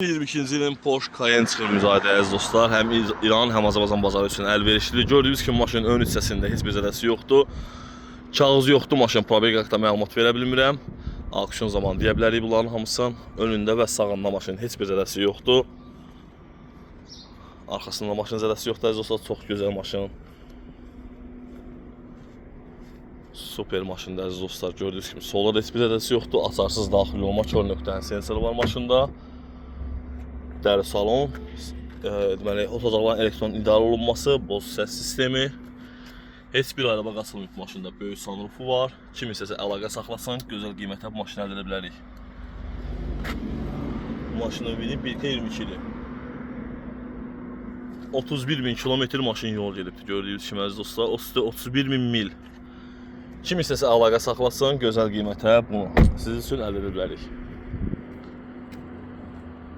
2022-ci ilin Porsche Cayenne çıxır müzahidə əziz dostlar. Həm İran, həm Azərbaycan bazarı üçün əlverişlidir. Gördüyünüz kimi maşının ön hissəsində heç bir zədəsi yoxdur. Kağız yoxdur, maşın probel haqqında məlumat verə bilmirəm. Auksion zamanı deyə bilərik bunların hamısını. Önündə və sağında maşının heç bir zədəsi yoxdur. Arxasında maşının zədəsi yoxdur əziz dostlar. Çox gözəl maşın. Super maşındır əziz dostlar. Gördüyünüz kimi solda heç bir zədəsi yoxdur. Açarsız daxil olma kör nöqtənin sensoru var maşında. Dəri salon, deməli, otacaqların elektron idarə olunması, boz səs sistemi. Heç bir araba qaçılmayıb maşında, böyük sunrufu var. Kim istəsə əlaqə saxlasın, gözəl qiymətə bu maşını əldə edə bilərik. Bu maşının ömrü 1.22-dir. 31.000 kilometr maşın yol gedibdir, gördüyünüz kimi əziz dostlar. 31.000 mil. Kim istəsə əlaqə saxlasın, gözəl qiymətə bunu siz üçün əldə edə bilərik.